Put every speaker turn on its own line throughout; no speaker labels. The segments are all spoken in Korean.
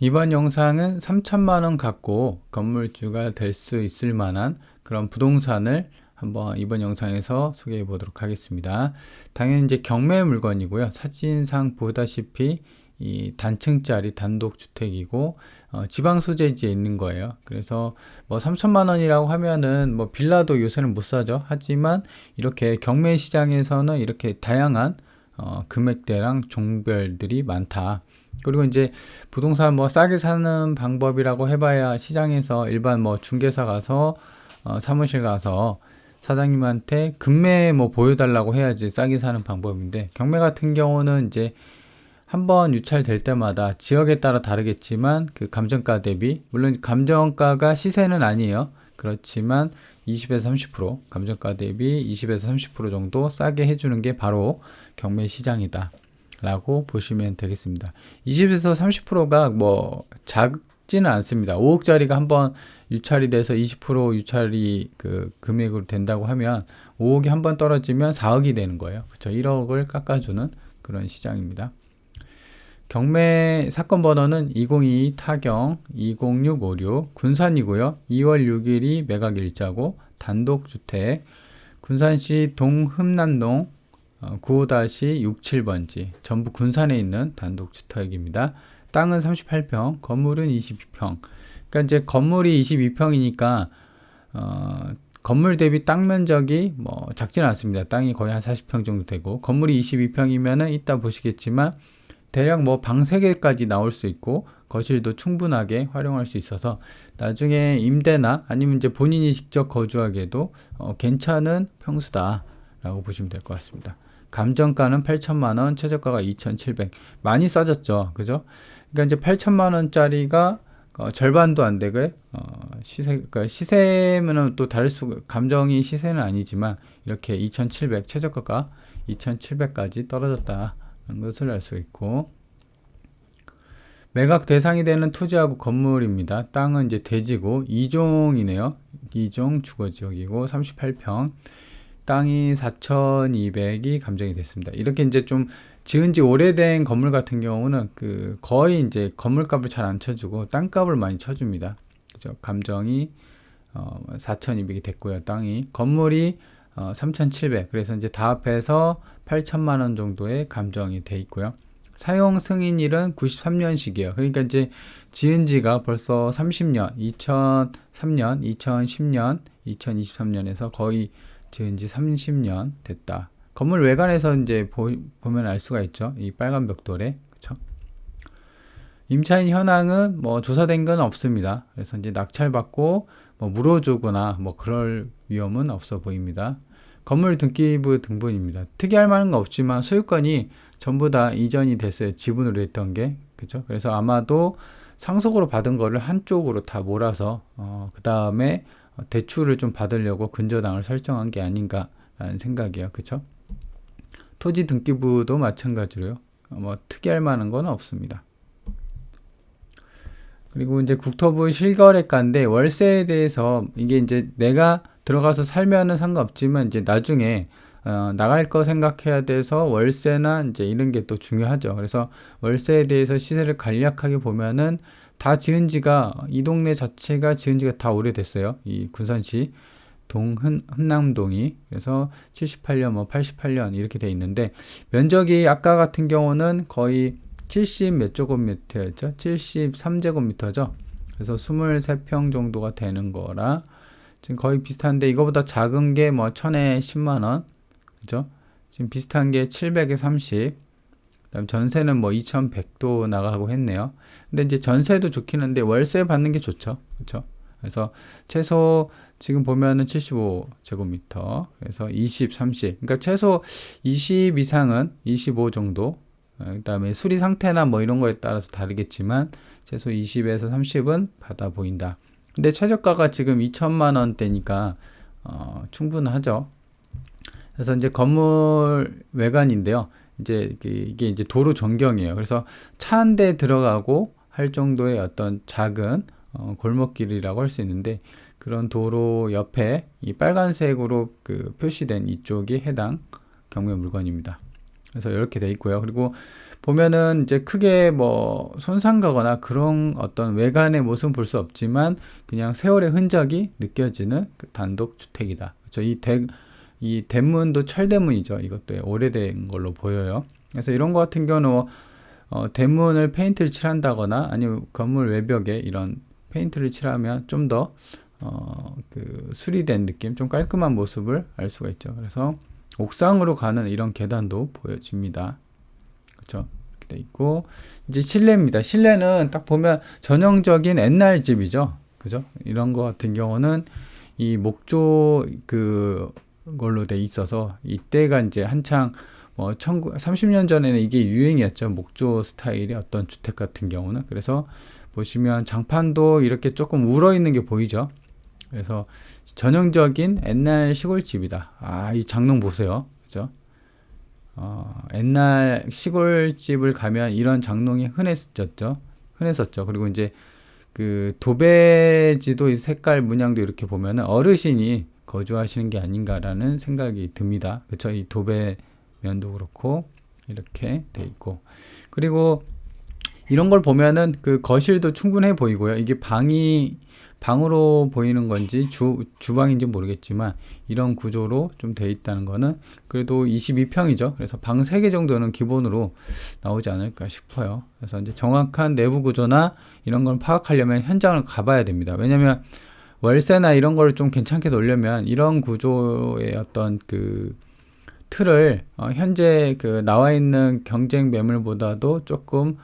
이번 영상은 3천만 원 갖고 건물주가 될 수 있을 만한 그런 부동산을 한번 이번 영상에서 소개해 보도록 하겠습니다. 당연히 이제 경매 물건이고요. 사진상 보다시피 이 단층짜리 단독주택이고 지방 소재지에 있는 거예요. 그래서 뭐 3천만 원이라고 하면은 뭐 빌라도 요새는 못 사죠. 하지만 이렇게 경매 시장에서는 이렇게 다양한 금액대랑 종별들이 많다. 그리고 이제 부동산 뭐 싸게 사는 방법이라고 해봐야 시장에서 일반 뭐 중개사 가서 사무실 가서 사장님한테 금매 뭐 보여달라고 해야지 싸게 사는 방법인데, 경매 같은 경우는 이제 한번 유찰될 때마다 지역에 따라 다르겠지만 그 감정가 대비, 물론 감정가가 시세는 아니에요. 그렇지만 20에서 30%, 감정가 대비 20에서 30% 정도 싸게 해주는 게 바로 경매 시장이다 라고 보시면 되겠습니다. 20에서 30%가 뭐 작지는 않습니다. 5억짜리가 한번 유찰이 돼서 20% 유찰이 그 금액으로 된다고 하면 5억이 한번 떨어지면 4억이 되는 거예요. 그렇죠? 1억을 깎아주는 그런 시장입니다. 경매 사건 번호는 2022 타경 20656 군산이고요. 2월 6일이 매각 일자고 단독주택 군산시 동흠남동 95-67번지 전부 군산에 있는 단독주택입니다. 땅은 38평, 건물은 22평. 그러니까 이제 건물이 22평이니까 건물 대비 땅 면적이 뭐 작지는 않습니다. 땅이 거의 한 40평 정도 되고, 건물이 22평이면은 이따 보시겠지만 대략 뭐 방 3개까지 나올 수 있고 거실도 충분하게 활용할 수 있어서 나중에 임대나 아니면 이제 본인이 직접 거주하기에도 괜찮은 평수다 라고 보시면 될 것 같습니다. 감정가는 8천만 원, 최저가가 2,700. 많이 싸졌죠. 그죠? 그러니까 이제 8천만 원짜리가 절반도 안 되게 그러니까 시세면은 또 다를 수, 감정이 시세는 아니지만 이렇게 2,700, 최저가가 2,700까지 떨어졌다는 것을 알 수 있고, 매각 대상이 되는 토지하고 건물입니다. 땅은 이제 대지고 2종이네요. 2종 주거지역이고 38평. 땅이 4,200이 감정이 됐습니다. 이렇게 이제 좀 지은 지 오래된 건물 같은 경우는 그 거의 이제 건물값을 잘 안 쳐주고 땅값을 많이 쳐줍니다. 그죠? 감정이 4,200이 됐고요. 땅이, 건물이 3,700. 그래서 이제 다 합해서 8천만 원 정도의 감정이 돼 있고요. 사용 승인일은 93년식이에요. 그러니까 이제 지은 지가 벌써 30년, 2003년, 2010년, 2023년에서 거의 지은 지 30년 됐다. 건물 외관에서 이제 보면 알 수가 있죠. 이 빨간 벽돌에. 그쵸? 임차인 현황은 뭐 조사된 건 없습니다. 그래서 이제 낙찰받고 뭐 물어주거나 뭐 그럴 위험은 없어 보입니다. 건물 등기부 등본입니다. 특이할 만한 건 없지만 소유권이 전부 다 이전이 됐어요. 지분으로 했던 게. 그죠? 그래서 아마도 상속으로 받은 거를 한쪽으로 다 몰아서 그 다음에 대출을 좀 받으려고 근저당을 설정한 게 아닌가라는 생각이에요. 그쵸? 토지 등기부도 마찬가지로요. 뭐 특이할 만한 건 없습니다. 그리고 이제 국토부 실거래가인데, 월세에 대해서 이게 이제 내가 들어가서 살면은 상관없지만 이제 나중에 나갈 거 생각해야 돼서 월세나 이제 이런 게 또 중요하죠. 그래서 월세에 대해서 시세를 간략하게 보면은 다 지은 지가, 이 동네 자체가 지은 지가 다 오래됐어요. 이 군산시 동흠남동이. 그래서 78년, 뭐 88년 이렇게 돼 있는데, 면적이 아까 같은 경우는 거의 70 몇 제곱미터였죠. 73제곱미터죠. 그래서 23평 정도가 되는 거라 지금 거의 비슷한데, 이거보다 작은 게 뭐 1000에 10만원. 그죠? 지금 비슷한 게 700에 30. 그다음 전세는 뭐 2100도 나가고 했네요. 근데 이제 전세도 좋긴 한데 월세 받는 게 좋죠. 그렇죠? 그래서 최소 지금 보면은 75제곱미터. 그래서 20, 30. 그러니까 최소 20 이상은 25 정도. 그다음에 수리 상태나 뭐 이런 거에 따라서 다르겠지만 최소 20에서 30은 받아 보인다. 근데 최저가가 지금 2천만 원대니까 충분하죠. 그래서 이제 건물 외관인데요. 이제 이게 이제 도로 전경이에요. 그래서 차 한 대 들어가고 할 정도의 어떤 작은 골목길이라고 할 수 있는데, 그런 도로 옆에 이 빨간색으로 그 표시된 이쪽이 해당 경매 물건입니다. 그래서 이렇게 돼 있고요. 그리고 보면은 이제 크게 뭐 손상 가거나 그런 어떤 외관의 모습은 볼 수 없지만 그냥 세월의 흔적이 느껴지는 그 단독 주택이다. 그렇죠? 이 대문도 철대문이죠. 이것도 오래된 걸로 보여요. 그래서 이런 거 같은 경우는 대문을 페인트를 칠한다거나 아니면 건물 외벽에 이런 페인트를 칠하면 좀 더 그 수리된 느낌, 좀 깔끔한 모습을 알 수가 있죠. 그래서 옥상으로 가는 이런 계단도 보여집니다. 그렇죠? 이렇게 돼 있고 이제 실내입니다. 실내는 딱 보면 전형적인 옛날 집이죠. 그죠? 이런 거 같은 경우는 이 목조 그걸로 돼 있어서 이때가 이제 한창 30년 전에는 이게 유행이었죠. 목조 스타일의 어떤 주택 같은 경우는. 그래서 보시면 장판도 이렇게 조금 울어 있는 게 보이죠. 그래서 전형적인 옛날 시골집이다. 아, 이 장롱 보세요. 그죠? 옛날 시골집을 가면 이런 장롱이 흔했었죠. 그리고 이제 그 도배지도 이 색깔 문양도 이렇게 보면은 어르신이 거주하시는 게 아닌가라는 생각이 듭니다. 그쵸? 이 도배면도 그렇고 이렇게 돼 있고 그리고 이런 걸 보면은 그 거실도 충분해 보이고요. 이게 방으로 보이는 건지 주방인지 모르겠지만 이런 구조로 좀 돼 있다는 거는 그래도 22평이죠. 그래서 방 3개 정도는 기본으로 나오지 않을까 싶어요. 그래서 이제 정확한 내부 구조나 이런 걸 파악하려면 현장을 가봐야 됩니다. 왜냐면 월세나 이런 걸 좀 괜찮게 놓으려면 이런 구조의 어떤 그 틀을 현재 그 나와 있는 경쟁 매물보다도 조금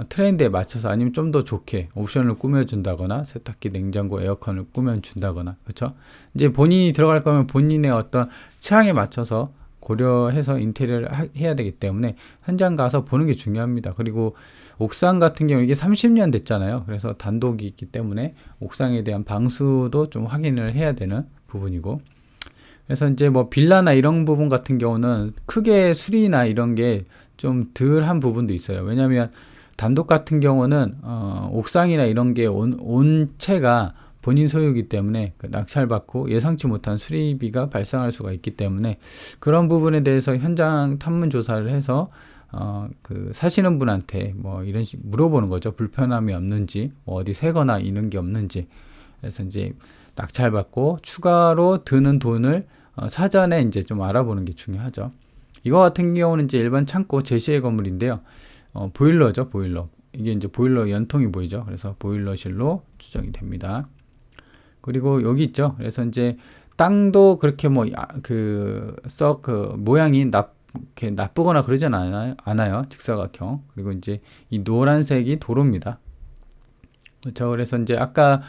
트렌드에 맞춰서 아니면 좀 더 좋게 옵션을 꾸며준다거나 세탁기, 냉장고, 에어컨을 꾸며준다거나 그렇죠? 이제 본인이 들어갈 거면 본인의 어떤 취향에 맞춰서 고려해서 인테리어를 해야 되기 때문에 현장 가서 보는 게 중요합니다. 그리고 옥상 같은 경우 이게 30년 됐잖아요. 그래서 단독이 있기 때문에 옥상에 대한 방수도 좀 확인을 해야 되는 부분이고 그래서 이제 뭐 빌라나 이런 부분 같은 경우는 크게 수리나 이런 게 좀 덜한 부분도 있어요. 왜냐하면 단독 같은 경우는 옥상이나 이런 게 온채가 본인 소유이기 때문에 그 낙찰받고 예상치 못한 수리비가 발생할 수가 있기 때문에 그런 부분에 대해서 현장 탐문 조사를 해서 그 사시는 분한테 뭐 이런 식 물어보는 거죠. 불편함이 없는지, 뭐 어디 새거나 이런 게 없는지. 그래서 이제 낙찰받고 추가로 드는 돈을 사전에 이제 좀 알아보는 게 중요하죠. 이거 같은 경우는 이제 일반 창고 제시의 건물인데요. 보일러죠, 보일러. 이게 이제 보일러 연통이 보이죠. 그래서 보일러실로 추정이 됩니다. 그리고 여기 있죠. 그래서 이제 땅도 그렇게 모양이 이렇게 나쁘거나 그러진 않아요. 직사각형. 그리고 이제 이 노란색이 도로입니다. 그렇죠. 그래서 이제 아까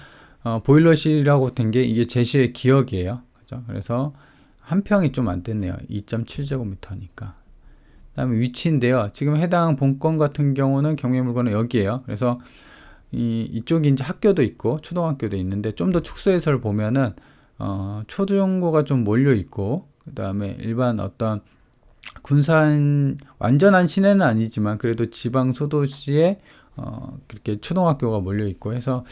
보일러실이라고 된 게 이게 제시의 기역이에요. 그렇죠. 그래서 한 평이 좀 안 됐네요. 2.7제곱미터니까. 그다음에 위치인데요. 지금 해당 본건 같은 경우는 경매물건은 여기에요. 그래서 이쪽이 이제 학교도 있고 초등학교도 있는데 좀 더 축소해서 보면은 초중고가 좀 몰려 있고 그다음에 일반 어떤 군산 완전한 시내는 아니지만 그래도 지방 소도시에 그렇게 초등학교가 몰려 있고 해서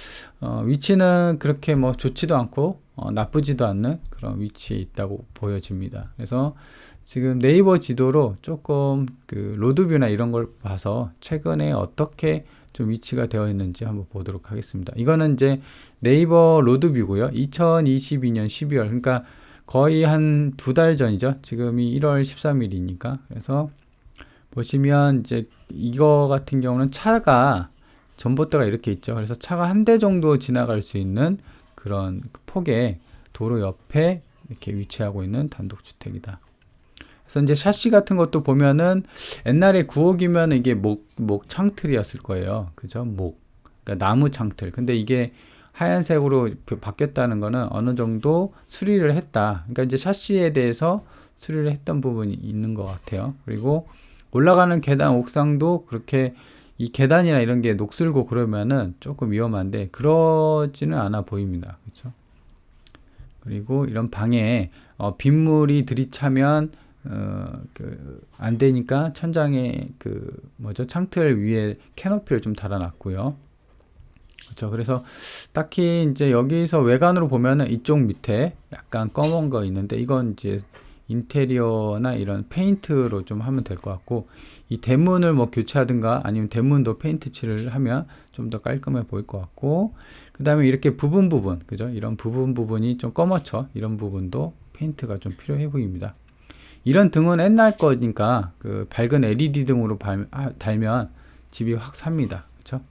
위치는 그렇게 뭐 좋지도 않고 나쁘지도 않는 그런 위치에 있다고 보여집니다. 그래서 지금 네이버 지도로 조금 그 로드뷰나 이런 걸 봐서 최근에 어떻게 좀 위치가 되어 있는지 한번 보도록 하겠습니다. 이거는 이제 네이버 로드뷰고요. 2022년 12월 그러니까 거의 한 2달 전이죠. 지금이 1월 13일이니까. 그래서 보시면 이제 이거 같은 경우는 차가 전봇대가 이렇게 있죠. 그래서 차가 한 대 정도 지나갈 수 있는 그런 폭의 도로 옆에 이렇게 위치하고 있는 단독주택이다. 그래서 이제 샤시 같은 것도 보면은 옛날에 구옥이면 이게 목 창틀이었을 거예요. 그죠? 그러니까 나무 창틀. 근데 이게 하얀색으로 바뀌었다는 거는 어느 정도 수리를 했다. 그러니까 이제 샤시에 대해서 수리를 했던 부분이 있는 것 같아요. 그리고 올라가는 계단 옥상도 그렇게 이 계단이나 이런 게 녹슬고 그러면은 조금 위험한데 그러지는 않아 보입니다. 그렇죠? 그리고 이런 방에 빗물이 들이차면 안 되니까 천장에 창틀 위에 캐노피를 좀 달아놨고요. 그렇죠. 그래서 딱히 이제 여기서 외관으로 보면은 이쪽 밑에 약간 검은 거 있는데 이건 이제 인테리어나 이런 페인트로 좀 하면 될 것 같고, 이 대문을 뭐 교체하든가 아니면 대문도 페인트 칠을 하면 좀 더 깔끔해 보일 것 같고, 그 다음에 이렇게 부분 그죠? 이런 부분이 좀 검어져. 이런 부분도 페인트가 좀 필요해 보입니다. 이런 등은 옛날 거니까 그 밝은 LED 등으로 달면 집이 확 삽니다. 그쵸?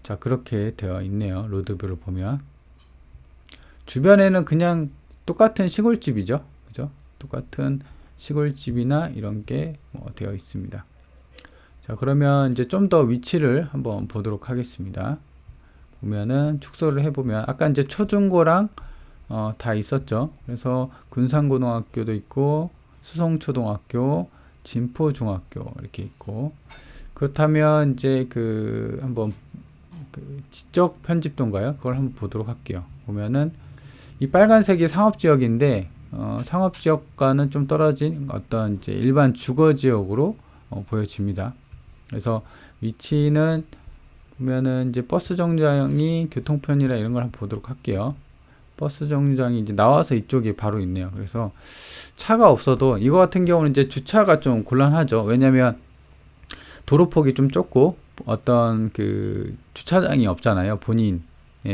자, 그렇게 되어 있네요. 로드뷰를 보면. 주변에는 그냥 똑같은 시골집이죠. 그죠? 똑같은 시골집이나 이런 게 뭐 되어 있습니다. 자, 그러면 이제 좀 더 위치를 한번 보도록 하겠습니다. 보면은 축소를 해보면 아까 이제 초중고랑 다 있었죠. 그래서 군산고등학교도 있고 수성초등학교, 진포중학교 이렇게 있고, 그렇다면 이제 그 한번 그 지적 편집도인가요? 그걸 한번 보도록 할게요. 보면은 이 빨간색이 상업지역인데 상업지역과는 좀 떨어진 어떤 이제 일반 주거지역으로 보여집니다. 그래서 위치는 보면은 이제 버스 정류장이 교통편이라 이런 걸 한번 보도록 할게요. 버스 정류장이 이제 나와서 이쪽에 바로 있네요. 그래서 차가 없어도 이거 같은 경우는 이제 주차가 좀 곤란하죠. 왜냐면 도로폭이 좀 좁고 어떤 그 주차장이 없잖아요. 본인에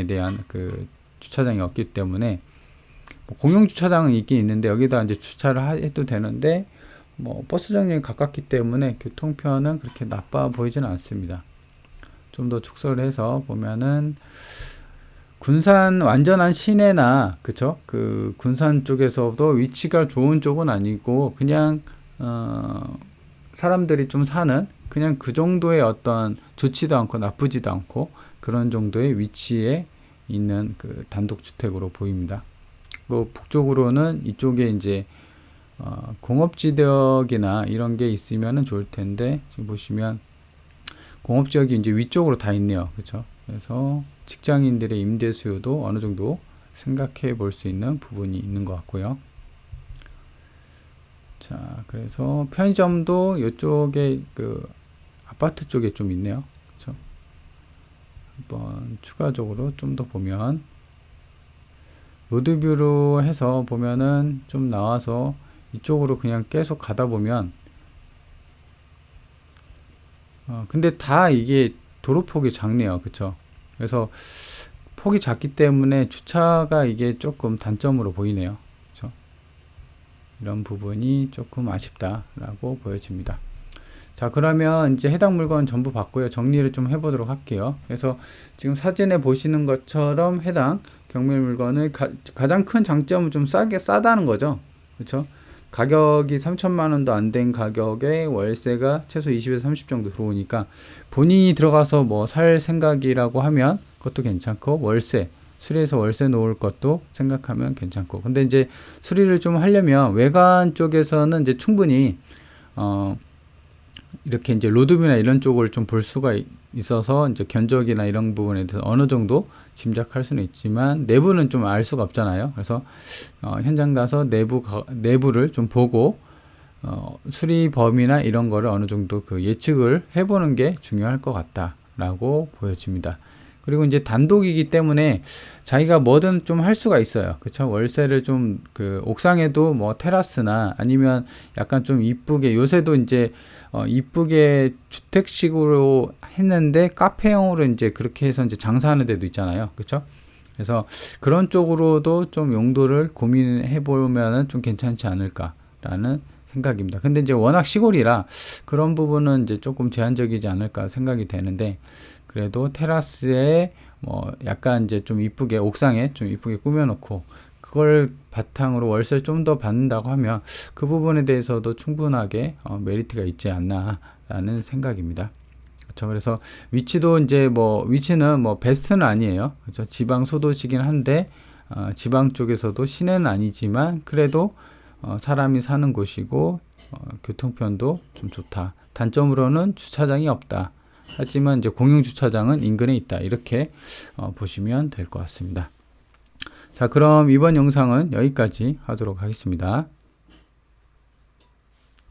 대한 그 주차장이 없기 때문에 뭐 공용 주차장은 있긴 있는데 여기다 이제 주차를 해도 되는데 뭐 버스 정류장이 가깝기 때문에 교통편은 그렇게 나빠 보이지는 않습니다. 좀 더 축소를 해서 보면은 군산 완전한 시내나 그쵸? 그 군산 쪽에서도 위치가 좋은 쪽은 아니고 그냥 사람들이 좀 사는 그냥 그 정도의 어떤 좋지도 않고 나쁘지도 않고 그런 정도의 위치에 있는 그 단독주택으로 보입니다. 그 북쪽으로는 이쪽에 이제 공업지역이나 이런 게 있으면은 좋을 텐데 지금 보시면 공업지역이 이제 위쪽으로 다 있네요. 그렇죠? 그래서 직장인들의 임대 수요도 어느 정도 생각해 볼 수 있는 부분이 있는 것 같고요. 자, 그래서 편의점도 이쪽에 그 아파트 쪽에 좀 있네요. 그렇죠? 한번 추가적으로 좀 더 보면 로드뷰로 해서 보면은 좀 나와서 이쪽으로 그냥 계속 가다 보면 근데 다 이게 도로폭이 작네요. 그쵸? 그래서 폭이 작기 때문에 주차가 이게 조금 단점으로 보이네요. 그쵸? 이런 부분이 조금 아쉽다라고 보여집니다. 자, 그러면 이제 해당 물건 전부 봤고요. 정리를 좀 해보도록 할게요. 그래서 지금 사진에 보시는 것처럼 해당 경매 물건의 가장 큰 장점은 좀 싸다는 거죠. 그쵸? 가격이 3천만 원도 안 된 가격에 월세가 최소 20에서 30 정도 들어오니까 본인이 들어가서 뭐 살 생각이라고 하면 그것도 괜찮고, 수리해서 월세 놓을 것도 생각하면 괜찮고. 근데 이제 수리를 좀 하려면 외관 쪽에서는 이제 충분히 이렇게 이제 로드뷰나 이런 쪽을 좀 볼 수가 있어서 이제 견적이나 이런 부분에 대해서 어느 정도 짐작할 수는 있지만 내부는 좀 알 수가 없잖아요. 그래서 현장 가서 내부를 좀 보고 수리 범위나 이런 거를 어느 정도 그 예측을 해보는 게 중요할 것 같다라고 보여집니다. 그리고 이제 단독이기 때문에 자기가 뭐든 좀 할 수가 있어요. 그쵸? 월세를 좀 그 옥상에도 뭐 테라스나 아니면 약간 좀 이쁘게, 요새도 이제 이쁘게 주택식으로 했는데 카페형으로 이제 그렇게 해서 이제 장사하는 데도 있잖아요. 그쵸? 그래서 그런 쪽으로도 좀 용도를 고민해 보면은 좀 괜찮지 않을까라는 생각입니다. 근데 이제 워낙 시골이라 그런 부분은 이제 조금 제한적이지 않을까 생각이 되는데, 그래도 테라스에 뭐 약간 이제 좀 이쁘게 옥상에 좀 이쁘게 꾸며놓고 그걸 바탕으로 월세를 좀 더 받는다고 하면 그 부분에 대해서도 충분하게 메리트가 있지 않나라는 생각입니다. 그렇죠. 그래서 위치도 이제 뭐 위치는 뭐 베스트는 아니에요. 그렇죠. 지방 소도시긴 한데 지방 쪽에서도 시내는 아니지만 그래도 사람이 사는 곳이고 교통편도 좀 좋다. 단점으로는 주차장이 없다. 하지만 이제 공용 주차장은 인근에 있다. 이렇게 보시면 될 것 같습니다. 자, 그럼 이번 영상은 여기까지 하도록 하겠습니다.